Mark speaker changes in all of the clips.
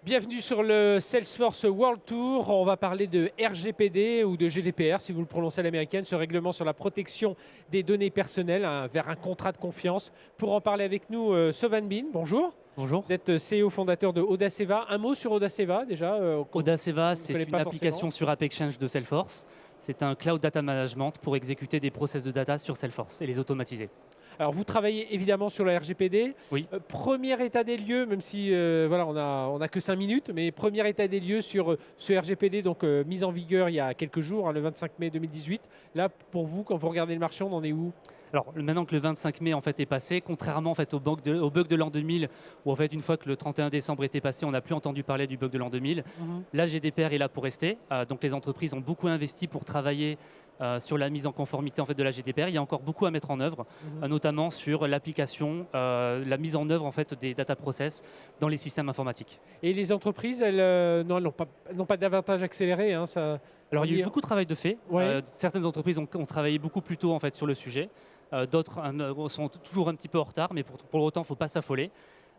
Speaker 1: Bienvenue sur le Salesforce World Tour. On va parler de RGPD ou de GDPR, si vous le prononcez à l'américaine, ce règlement sur la protection des données personnelles vers un contrat de confiance. Pour en parler avec nous, Sovan Bin, bonjour.
Speaker 2: Bonjour.
Speaker 1: Vous êtes CEO fondateur de Audaceva. Un mot sur Audaceva déjà
Speaker 2: Audaceva,
Speaker 1: ne
Speaker 2: c'est
Speaker 1: connaît
Speaker 2: une
Speaker 1: pas
Speaker 2: application
Speaker 1: forcément.
Speaker 2: sur AppExchange de Salesforce. C'est un cloud data management pour exécuter des process de data sur Salesforce et les automatiser.
Speaker 1: Alors vous travaillez évidemment sur la RGPD.
Speaker 2: Oui.
Speaker 1: Premier état des lieux, même si voilà, on a que 5 minutes, mais premier état des lieux sur ce RGPD, donc mise en vigueur il y a quelques jours, le 25 mai 2018. Là, pour vous, quand vous regardez le marché, on en est où?
Speaker 2: Alors maintenant que le 25 mai en fait est passé, contrairement en fait au bug de l'an 2000, où en fait une fois que le 31 décembre était passé, on n'a plus entendu parler du bug de l'an 2000. La GDPR est là pour rester. Donc les entreprises ont beaucoup investi pour travailler sur la mise en conformité en fait de la GDPR. Il y a encore beaucoup à mettre en œuvre, notamment sur l'application, la mise en œuvre en fait des data process dans les systèmes informatiques.
Speaker 1: Et les entreprises, elles non, elles n'ont pas d'avantage accéléré. Hein, ça,
Speaker 2: Alors
Speaker 1: on
Speaker 2: il y a
Speaker 1: y-
Speaker 2: eu beaucoup de travail de fait.
Speaker 1: Ouais.
Speaker 2: Certaines entreprises ont travaillé beaucoup plus tôt en fait sur le sujet. D'autres sont toujours un petit peu en retard, mais pour autant, il ne faut pas s'affoler.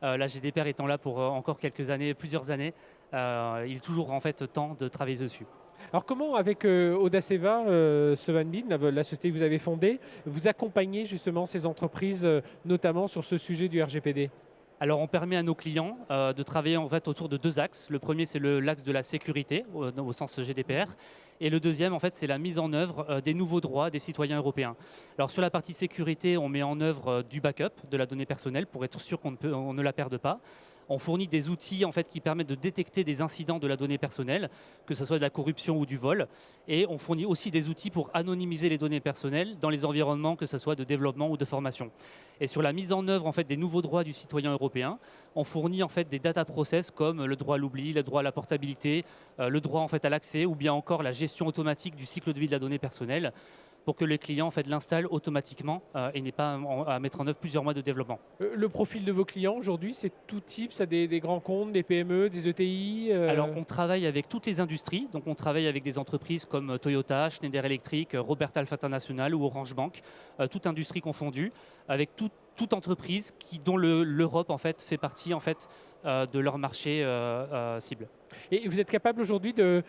Speaker 2: La GDPR étant là pour encore quelques années, plusieurs années, il est toujours en fait temps de travailler dessus.
Speaker 1: Alors comment, avec Audaceva, Sovan Bin, la société que vous avez fondée, vous accompagnez justement ces entreprises, notamment sur ce sujet du RGPD?
Speaker 2: Alors, on permet à nos clients de travailler en fait autour de deux axes. Le premier, c'est l'axe de la sécurité au sens GDPR. Et le deuxième, en fait, c'est la mise en œuvre des nouveaux droits des citoyens européens. Alors, sur la partie sécurité, on met en œuvre du backup de la donnée personnelle pour être sûr on ne la perde pas. On fournit des outils en fait, qui permettent de détecter des incidents de la donnée personnelle, que ce soit de la corruption ou du vol. Et on fournit aussi des outils pour anonymiser les données personnelles dans les environnements, que ce soit de développement ou de formation. Et sur la mise en œuvre en fait, des nouveaux droits du citoyen européen, on fournit en fait, des data process comme le droit à l'oubli, le droit à la portabilité, le droit en fait, à l'accès ou bien encore la gestion automatique du cycle de vie de la donnée personnelle pour que les clients en fait, l'installent automatiquement et n'aient pas à mettre en œuvre plusieurs mois de développement.
Speaker 1: Le profil de vos clients aujourd'hui, c'est tout type, ça des grands comptes, des PME, des ETI
Speaker 2: Alors, on travaille avec toutes les industries. Donc, on travaille avec des entreprises comme Toyota, Schneider Electric, Robert Half International ou Orange Bank, toute industrie confondue, avec toute entreprise dont l'Europe en fait partie en fait de leur marché cible.
Speaker 1: Et vous êtes capable aujourd'hui de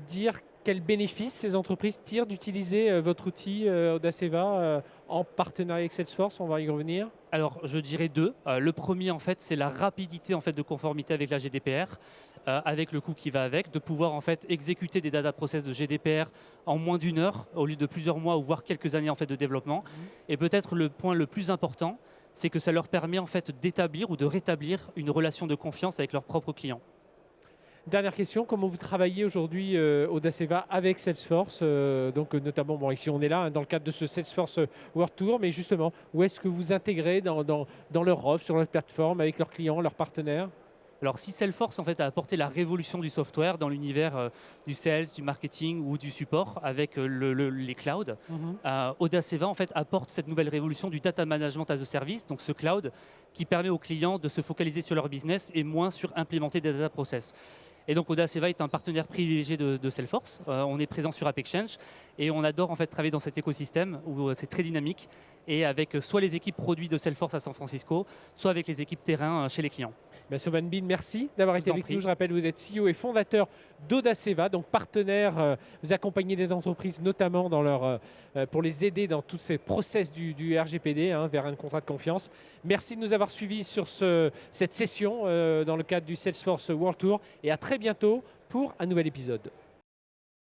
Speaker 1: dire quels bénéfices ces entreprises tirent d'utiliser votre outil Audaceva en partenariat avec Salesforce? On va y revenir.
Speaker 2: Alors, je dirais deux. Le premier, en fait, c'est la rapidité en fait, de conformité avec la GDPR, avec le coût qui va avec, de pouvoir en fait, exécuter des data process de GDPR en moins d'une heure, au lieu de plusieurs mois ou voire quelques années en fait, de développement. Et peut-être le point le plus important, c'est que ça leur permet en fait, d'établir ou de rétablir une relation de confiance avec leurs propres clients.
Speaker 1: Dernière question, comment vous travaillez aujourd'hui Audaceva avec Salesforce donc notamment, bon, ici on est là hein, dans le cadre de ce Salesforce World Tour, mais justement, où est-ce que vous intégrez dans leur offre, sur leur plateforme, avec leurs clients, leurs partenaires?
Speaker 2: Alors si Salesforce en fait, a apporté la révolution du software dans l'univers du sales, du marketing ou du support avec les clouds, Audaceva en fait, apporte cette nouvelle révolution du data management as a service, donc ce cloud qui permet aux clients de se focaliser sur leur business et moins sur implémenter des data process. Et donc Audaceva est un partenaire privilégié de Salesforce. On est présent sur AppExchange et on adore en fait travailler dans cet écosystème où c'est très dynamique et avec soit les équipes produits de Salesforce à San Francisco, soit avec les équipes terrain chez les clients.
Speaker 1: Sovan Bin, merci d'avoir
Speaker 2: Je
Speaker 1: été
Speaker 2: vous en
Speaker 1: avec
Speaker 2: prie.
Speaker 1: nous. Je rappelle, vous êtes CEO et fondateur d'Audaceva, donc partenaire, vous accompagnez les entreprises notamment pour les aider dans tous ces process du RGPD vers un contrat de confiance. Merci de nous avoir suivis sur cette session dans le cadre du Salesforce World Tour et à très bientôt pour un nouvel épisode.